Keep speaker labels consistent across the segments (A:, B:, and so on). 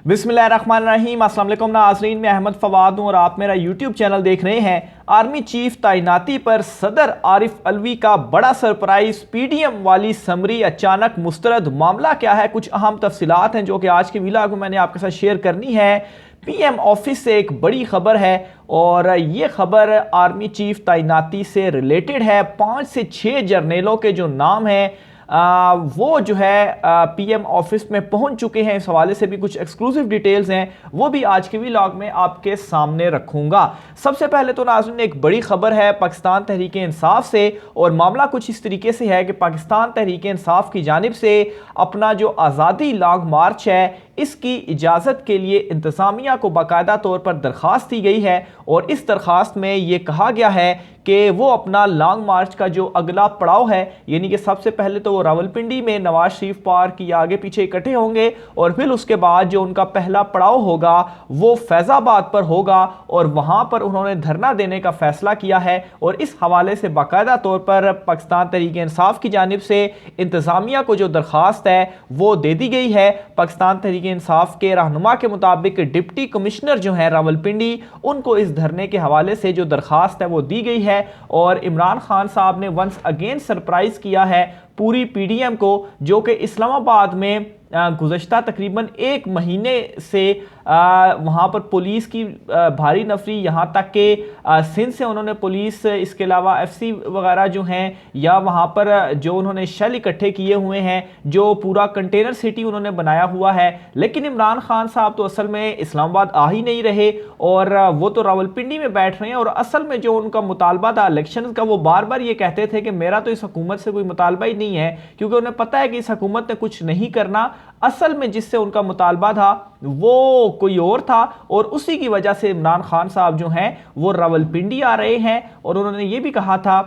A: बिस्मिल्लाहिर्रहमानिर्रहीम। अस्सलाम वालेकुम नाज़रीन, मैं अहमद फवाद हूँ और आप मेरा यूट्यूब चैनल देख रहे हैं। आर्मी चीफ तैनाती पर सदर आरिफ अलवी का बड़ा सरप्राइज, पीडीएम वाली समरी अचानक मुस्तरद। मामला क्या है, कुछ अहम तफसीलात हैं जो कि आज की वीडियो को मैंने आपके साथ शेयर करनी है। पीएम ऑफिस से एक बड़ी खबर है और ये खबर आर्मी चीफ तैनाती से रिलेटेड है। 5 से 6 जर्नलों के जो नाम हैं वो जो है पीएम ऑफिस में पहुंच चुके हैं। इस हवाले से भी कुछ एक्सक्लूसिव डिटेल्स हैं, वो भी आज के व्लॉग में आपके सामने रखूंगा। सबसे पहले तो नाज़रीन एक बड़ी खबर है पाकिस्तान तहरीक इंसाफ से, और मामला कुछ इस तरीके से है कि पाकिस्तान तहरीक इंसाफ की जानिब से अपना जो आज़ादी लॉन्ग मार्च है इसकी इजाज़त के लिए इंतज़ामिया को बाकायदा तौर पर दरख्वास्त दी गई है। और इस दरख्वास्त में ये कहा गया है कि वो अपना लॉन्ग मार्च का जो अगला पड़ाव है, यानी कि सबसे पहले तो वो रावलपिंडी में नवाज शरीफ पार्क या आगे पीछे इकट्ठे होंगे, और फिर उसके बाद जो उनका पहला पड़ाव होगा वो फैज़ाबाद पर होगा और वहाँ पर उन्होंने धरना देने का फैसला किया है। और इस हवाले से बाकायदा तौर पर पाकिस्तान तहरीक इंसाफ की जानिब से इंतज़ामिया को जो दरख्वास्त है वो दे दी गई है। पाकिस्तान तहरीक इंसाफ के रहनुमा के मुताबिक डिप्टी कमिश्नर जो है रावलपिंडी, उनको इस धरने के हवाले से जो दरख्वास्त है वो दी गई है। और इमरान खान साहब ने वंस अगेन सरप्राइज किया है पूरी पीडीएम को, जो कि इस्लामाबाद में गुज़श्ता तकरीबन 1 महीने से वहाँ पर पुलिस की भारी नफरी, यहाँ तक कि सिंध से उन्होंने पुलिस, इसके अलावा एफसी वगैरह जो हैं, या वहाँ पर जो उन्होंने शेल इकट्ठे किए हुए हैं, जो पूरा कंटेनर सिटी उन्होंने बनाया हुआ है। लेकिन इमरान खान साहब तो असल में इस्लामाबाद आ ही नहीं रहे और वो तो रावलपिंडी में बैठ रहे हैं। और असल में जो उनका मुतालबा था इलेक्शन का, वो बार बार ये कहते थे कि मेरा तो इस हुकूमत से कोई मुतालबा ही नहीं है, क्योंकि उन्हें पता है कि इस हुकूमत ने कुछ नहीं करना। असल में जिससे उनका मुतालबा था वो कोई और था, और उसी की वजह से इमरान खान साहब जो हैं वो रावलपिंडी आ रहे हैं। और उन्होंने ये भी कहा था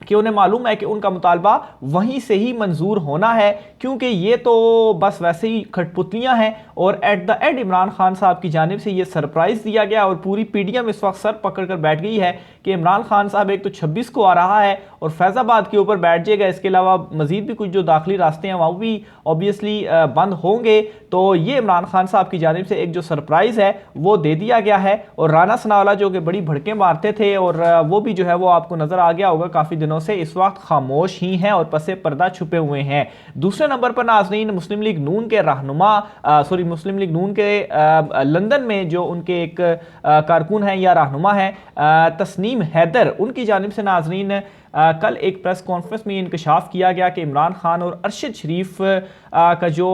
A: कि उन्हें मालूम है कि उनका मुतालबा वहीं से ही मंजूर होना है, क्योंकि ये तो बस वैसे ही खटपुतलियां हैं। और at the end Imran Khan साहब की जानिब से ये सरप्राइज दिया गया और पूरी पीडीएम इस वक्त सर पकड़ कर बैठ गई है कि इमरान खान साहब एक तो 26 को आ रहा है और फैज़ाबाद के ऊपर बैठ जाएगा। इसके अलावा मजीद भी कुछ जो दाखिली रास्ते हैं वहाँ भी ऑब्वियसली बंद होंगे। तो ये इमरान खान साहब की जानिब से एक जो सरप्राइज़ है वो दे दिया गया है। और राना सनावाला जो कि बड़ी भड़कें मारते थे, और वो भी जो है वो आपको नज़र आ गया होगा काफ़ी दिनों से इस वक्त खामोश ही हैं और पसे पर्दा छुपे हुए हैं। दूसरे नंबर पर नाज़रीन मुस्लिम लीग नून के रहनुमा मुस्लिम लीग नून के लंदन में जो उनके एक कारकुन हैं या रहनुमा हैं तस्नीम हैदर, उनकी जानिब से नाज़रीन कल एक प्रेस कॉन्फ्रेंस में इंकशाफ किया गया कि इमरान खान और अरशद शरीफ का जो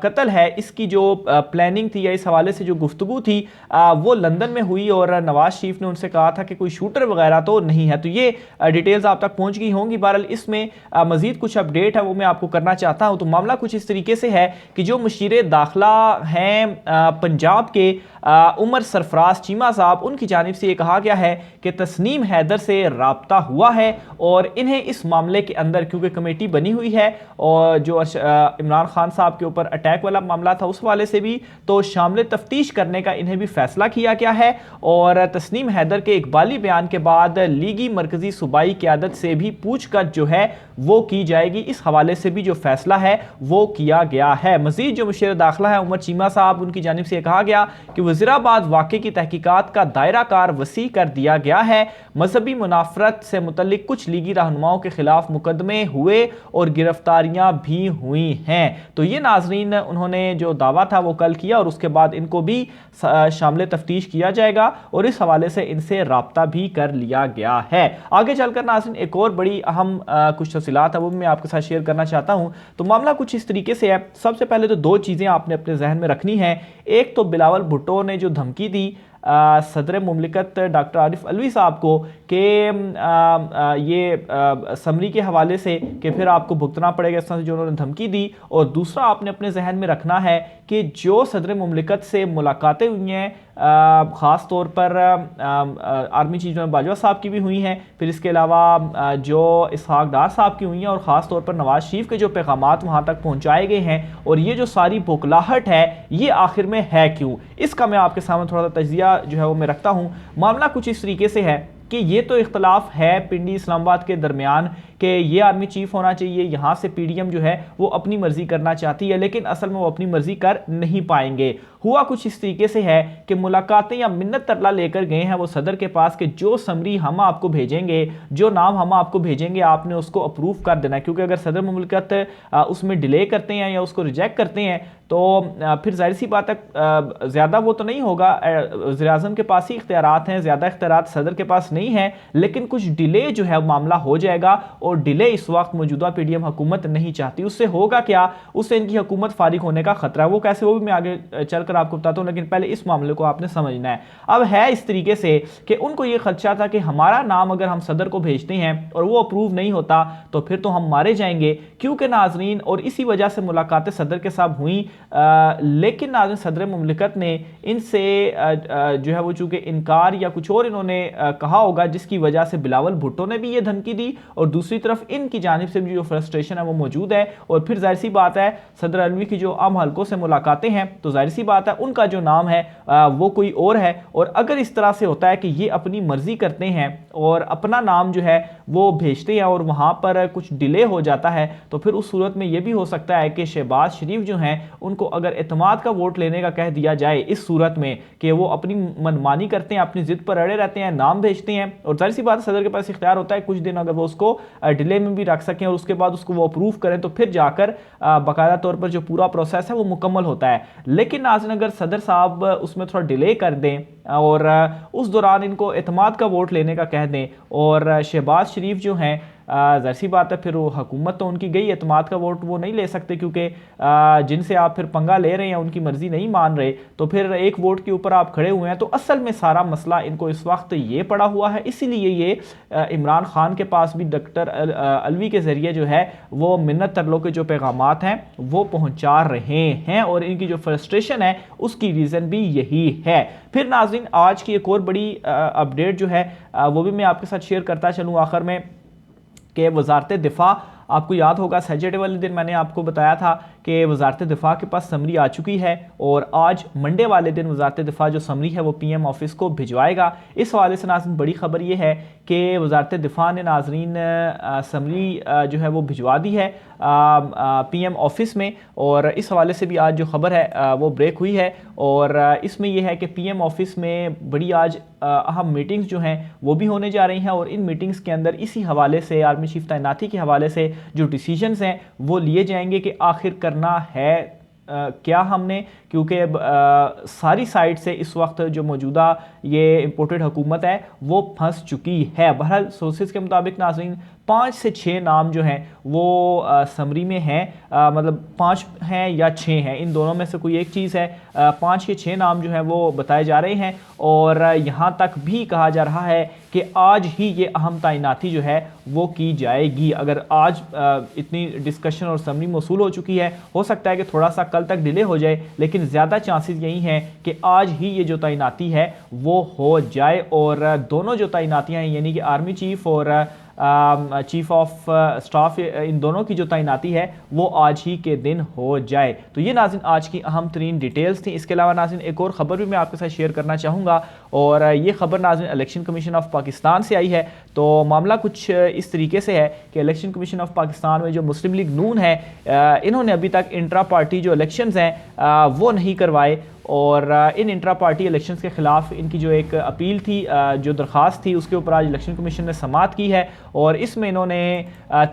A: कत्ल है इसकी जो प्लानिंग थी या इस हवाले से जो गुफ्तगू थी वो लंदन में हुई, और नवाज शरीफ ने उनसे कहा था कि कोई शूटर वगैरह तो नहीं है। तो ये डिटेल्स आप तक पहुंच गई होंगी। बहरहाल इसमें मजीद कुछ अपडेट है वो मैं आपको करना चाहता हूं। तो मामला कुछ इस तरीके से है कि जो मुशीर दाखिला हैं पंजाब के उमर सरफराज चीमा साहब, उनकी जानिब से ये कहा गया है कि तस्नीम हैदर से राब्ता हुआ है और इन्हें इस मामले के अंदर, क्योंकि कमेटी बनी हुई है और जो इमरान खान साहब के ऊपर अटैक वाला मामला था उस वाले से भी तो शामिल तफ्तीश करने का इन्हें भी फैसला किया गया है। और तस्नीम हैदर के इकबाली बयान के बाद लीगी मरकजी सूबाई क़यादत से भी पूछताछ जो है वो की जाएगी। इस हवाले से भी जो फैसला है वो किया गया है। मजीद जो मुशीर दाखिला है उमर चीमा साहब, उनकी जानिब से कहा गया कि वज़ीराबाद वाक़े की तहकीकात का दायरा कार वसी कर दिया गया है। मजहबी मुनाफरत से मुतल्लिक कुछ लीगी रहनुमाओं के खिलाफ मुकदमे हुए और गिरफ्तारियां भी हुई हैं। तो ये नाजरीन उन्होंने जो दावा था वो कल किया और उसके बाद इनको भी शामिल तफ्तीश किया जाएगा और इस हवाले से इनसे राब्ता भी कर लिया गया है। आगे चलकर नाजरीन एक और बड़ी अहम कुछ तफसीलात है वो मैं आपके साथ शेयर करना चाहता हूँ। तो मामला कुछ इस तरीके से है। सबसे पहले तो 2 चीज़ें आपने अपने जहन में रखनी है। एक तो बिलावल भुट्टो ने जो धमकी दी सदर मुमलिकत डॉक्टर आरिफ अलवी साहब को कि ये समरी के हवाले से कि फिर आपको भुगतना पड़ेगा, इस तरह से जो उन्होंने धमकी दी। और दूसरा आपने अपने जहन में रखना है कि जो सदर मुमलिकत से मुलाकातें हुई हैं ख़ास तौर पर आर्मी चीफ जनरल बाजवा साहब की भी हुई हैं, फिर इसके अलावा जो इसहाक डार साहब की हुई हैं, और ख़ास तौर पर नवाज शरीफ के जो पैगामात वहाँ तक पहुँचाए गए हैं, और ये जो सारी बौखलाहट है ये आखिर में है क्यों, इसका मैं आपके सामने थोड़ा सा तजिया जो है वो मैं रखता हूँ। मामला कुछ इस तरीके से है कि ये तो इख्तलाफ है पिंडी इस्लामाबाद के दरमियान कि ये आर्मी चीफ होना चाहिए, यहाँ से पीडीएम जो है वो अपनी मर्जी करना चाहती है, लेकिन असल में वो अपनी मर्जी कर नहीं पाएंगे। हुआ कुछ इस तरीके से है कि मुलाकातें या मिन्नत तरला लेकर गए हैं वो सदर के पास कि जो समरी हम आपको भेजेंगे, जो नाम हम आपको भेजेंगे, आपने उसको अप्रूव कर देना है, क्योंकि अगर सदर मुमलिकत उसमें डिले करते हैं या उसको रिजेक्ट करते हैं तो फिर जाहिर सी बात है ज़्यादा वो तो नहीं होगा, वज़ीर-ए-आज़म के पास ही इख्तियारात हैं, ज़्यादा इख्तियारात सदर के पास नहीं है, लेकिन कुछ डिले जो है मामला हो जाएगा और डिले इस वक्त मौजूदा पीडीएम हुकूमत नहीं चाहती। उससे होगा क्या, उससे इनकी हुकूमत फारिग होने का खतरा है। वो कैसे, वो भी मैं आगे चलकर आपको बताता हूँ, लेकिन पहले इस मामले को आपने समझना है। अब है इस तरीके से कि उनको ये खदशा था कि हमारा नाम अगर हम सदर को भेजते हैं और वो अप्रूव नहीं होता तो फिर तो हम मारे जाएंगे, क्योंकि नाजरीन, और इसी वजह से मुलाकातें सदर के साथ हुई, लेकिन नाज़रीन सदर मुमलिकत ने इनसे जो है वो चूँकि इनकार या कुछ और इन्होंने कहा होगा, जिसकी वजह से बिलावल भुट्टो ने भी ये धमकी दी और दूसरी तरफ इनकी जानिब से भी जो फ्रस्ट्रेशन है वो मौजूद है। और फिर जाहिर सी बात है सदर अलवी की जो आम हलकों से मुलाकातें हैं तो जाहिर सी बात है उनका जो नाम है वो कोई और है। और अगर इस तरह से होता है कि ये अपनी मर्जी करते हैं और अपना नाम जो है वो भेजते हैं और वहाँ पर कुछ डिले हो जाता है, तो फिर उस सूरत में ये भी हो सकता है कि शहबाज शरीफ जो हैं उनको अगर एतमाद का वोट लेने का कह दिया जाए, इस सूरत में कि वो अपनी मनमानी करते हैं, अपनी जिद पर अड़े रहते हैं, नाम भेजते हैं, और जाहिर सी बात है सदर के पास इख्तियार होता है कुछ दिन अगर वो उसको डिले में भी रख सकें और उसके बाद उसको वो अप्रूव करें तो फिर जाकर बाकायदा तौर पर जो पूरा प्रोसेस है वो मुकम्मल होता है। लेकिन नाज़रीन अगर सदर साहब उसमें थोड़ा डिले कर दें और उस दौरान इनको एतमाद का वोट लेने का कह दें और शहबाज शरीफ जो हैं ज़ाहिर सी बात है फिर वो हुकूमत तो उनकी गई, एतमाद का वोट वो नहीं ले सकते, क्योंकि जिनसे आप फिर पंगा ले रहे हैं उनकी मर्जी नहीं मान रहे, तो फिर एक वोट के ऊपर आप खड़े हुए हैं। तो असल में सारा मसला इनको इस वक्त ये पड़ा हुआ है, इसीलिए ये इमरान खान के पास भी डॉक्टर अलवी के ज़रिए जो है वो मिन्नत तरलों के जो पैगामात हैं वो पहुँचा रहे हैं और इनकी जो फ्रस्ट्रेशन है उसकी रीज़न भी यही है। फिर नाज़रीन आज की एक और बड़ी अपडेट जो है वो भी मैं आपके साथ शेयर करता चलूँ आखिर में, कि वज़ारत दिफा, आपको याद होगा सैटरडे वाले दिन मैंने आपको बताया था कि वज़ारत दिफा के पास समरी आ चुकी है और आज मंडे वाले दिन वज़ारत दिफा जो समरी है वो पीएम ऑफिस को भिजवाएगा। इस हवाले से नाज़रीन बड़ी ख़बर ये है कि वज़ारत दिफा ने नाज़रीन समरी जो है वो भिजवा दी है पीएम ऑफिस में, और इस हवाले से भी आज जो ख़बर है वो ब्रेक हुई है। और इसमें यह है कि पीएम ऑफिस में बड़ी आज अहम मीटिंग्स जो हैं वो भी होने जा रही हैं और इन मीटिंग्स के अंदर इसी हवाले से आर्मी चीफ तैनाती के हवाले से जो डिसीजंस हैं वो लिए जाएंगे कि आखिर करना है क्या हमने, क्योंकि सारी साइड से इस वक्त जो मौजूदा ये इम्पोर्टेड हुकूमत है वो फंस चुकी है। बहरहाल सोर्सेज के मुताबिक नाज़रीन 5 से 6 नाम जो हैं वो समरी में हैं, मतलब 5 हैं या 6 हैं, इन दोनों में से कोई एक चीज़ है। 5 या 6 नाम जो हैं वो बताए जा रहे हैं और यहाँ तक भी कहा जा रहा है कि आज ही ये अहम तैनाती जो है वो की जाएगी। अगर आज इतनी डिस्कशन और समरी मौसूल हो चुकी है, हो सकता है कि थोड़ा सा कल तक डिले हो जाए, लेकिन ज़्यादा चांसेस यही हैं कि आज ही ये जो तैनाती है वो हो जाए और दोनों जो तैनातियाँ हैं यानी कि आर्मी चीफ और चीफ ऑफ स्टाफ, इन दोनों की जो तैनाती है वो आज ही के दिन हो जाए। तो ये नाज़रीन आज की अहम तरीन डिटेल्स थी। इसके अलावा नाज़रीन एक और ख़बर भी मैं आपके साथ शेयर करना चाहूँगा और ये ख़बर नाज़रीन इलेक्शन कमीशन ऑफ पाकिस्तान से आई है। तो मामला कुछ इस तरीके से है कि इलेक्शन कमीशन ऑफ पाकिस्तान में जो मुस्लिम लीग नून है इन्होंने अभी तक इंट्रा पार्टी जो इलेक्शंस हैं वो नहीं करवाए और इन इंट्रा पार्टी इलेक्शंस के ख़िलाफ़ इनकी जो एक अपील थी, जो दरख्वास्त थी, उसके ऊपर आज इलेक्शन कमीशन ने समाअत की है और इसमें इन्होंने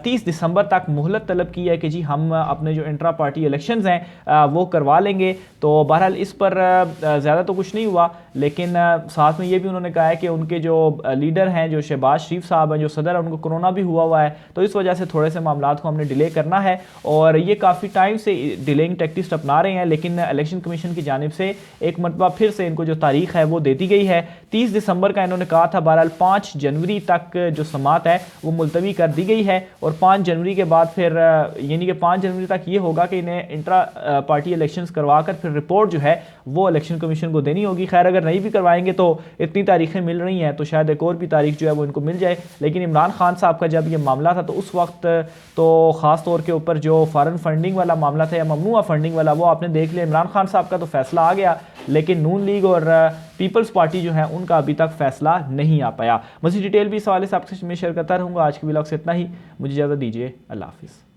A: 30 दिसंबर तक मोहलत तलब की है कि जी हम अपने जो इंट्रा पार्टी इलेक्शंस हैं वो करवा लेंगे। तो बहरहाल इस पर ज़्यादा तो कुछ नहीं हुआ, लेकिन साथ में ये भी उन्होंने कहा है कि उनके जो लीडर हैं, जो शहबाज शरीफ साहब हैं, जो सदर हैं, उनको कोरोना भी हुआ है, तो इस वजह से थोड़े से मामलात को हमने डिले करना है और ये काफ़ी टाइम से डिलेइंग टैक्टिक्स अपना रहे हैं। लेकिन इलेक्शन कमीशन की जानिब से एक मरतबा फिर से इनको जो तारीख है वो दे दी गई है 30 दिसंबर का इन्होंने कहा था। बहरहाल 5 जनवरी तक जो समाअत है वो मुलतवी कर दी गई है और 5 जनवरी के बाद फिर यानी कि 5 जनवरी तक ये होगा कि इन्हें इंट्रा पार्टी इलेक्शंस करवा कर फिर रिपोर्ट जो है वो इलेक्शन कमीशन को देनी होगी। खैर अगर नहीं भी करवाएंगे तो इतनी तारीखें मिल रही हैं तो शायद एक और भी तारीख जो है वो इनको मिल जाए। लेकिन इमरान खान साहब का जब ये मामला था तो उस वक्त तो ख़ास तौर के ऊपर जो फॉरेन फंडिंग वाला मामला था या ममनुआ फंडिंग वाला वो आपने देख लिया, इमरान खान साहब का तो फैसला आ गया, लेकिन नून लीग और पीपल्स पार्टी जो है उनका अभी तक फैसला नहीं आ पाया। मज़ीद डिटेल भी इस हवाले से आपके साथ शेयर करता रहूँगा। आज के व्लॉग से इतना ही, मुझे इजाज़त दीजिए, अल्लाह हाफिज़।